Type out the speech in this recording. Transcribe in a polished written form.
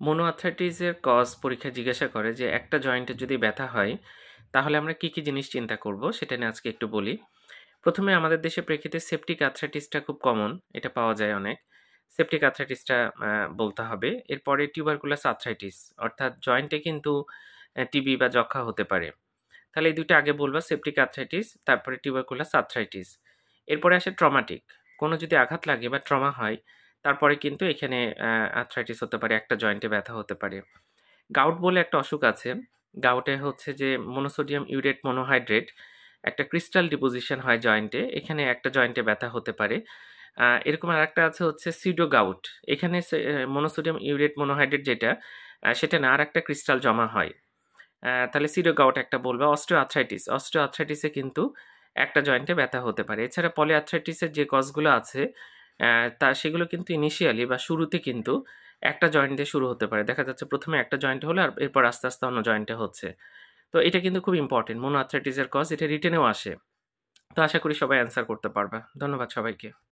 মনোআর্থ্রাইটিসের cause পরীক্ষায় জিজ্ঞাসা করে যে একটা জয়েন্টে যদি ব্যথা হয় তাহলে আমরা কি কি জিনিস চিন্তা করব সেটা নিয়ে আজকে একটু বলি। প্রথমে আমাদের দেশে প্রেক্ষিতে সেপটিক আর্থ্রাইটিসটা খুব কমন, এটা পাওয়া যায় অনেক। সেপটিক আর্থ্রাইটিসটা বলতে হবে। এরপরে টিউবারকুলাস আর্থ্রাইটিস, অর্থাৎ জয়েন্টে কিন্তু টিবি বা যক্ষা হতে পারে। তাহলে এই দুইটা আগে বলবা, সেপটিক আর্থ্রাইটিস তারপরে টিউবারকুলাস আর্থ্রাইটিস। এরপরে আসে ট্রমাটিক, কোনো যদি আঘাত লাগে বা ট্রমা হয় তারপরে কিন্তু এখানে আর্থ্রাইটিস হতে পারে, একটা জয়েন্টে ব্যথা হতে পারে। গাউট বলে একটা অসুখ আছে। গাউটে হচ্ছে যে মনোসোডিয়াম ইউরেট মনোহাইড্রেট একটা ক্রিস্টাল ডিপোজিশন হয় জয়েন্টে, এখানে একটা জয়েন্টে ব্যথা হতে পারে। এরকম আরেকটা আছে হচ্ছে সিডো গাউট। এখানে মনোসোডিয়াম ইউরেট মনোহাইড্রেট যেটা সেটা না, আরেকটা ক্রিস্টাল জমা হয়। তাহলে সিডো গাউট একটা বলবা। অস্টিও আর্থ্রাইটিস, অস্টিও আর্থ্রাইটিসে কিন্তু একটা জয়েন্টে ব্যথা হতে পারে। এছাড়া পলি আর্থ্রাইটিসের যে কজগুলো আছে তা সেগুলো কিন্তু ইনিশিয়ালি বা শুরুতে কিন্তু একটা জয়েন্ট দিয়ে শুরু হতে পারে। দেখা যাচ্ছে প্রথমে একটা জয়েন্টে হলো আর এরপর আস্তে আস্তে অন্য জয়েন্টে হচ্ছে। তো এটা কিন্তু খুব ইম্পর্টেন্ট, মনো আর্থ্রাইটিসের কজ, এটা রিটেনেও আসে। তো আশা করি সবাই অ্যান্সার করতে পারবা। ধন্যবাদ সবাইকে।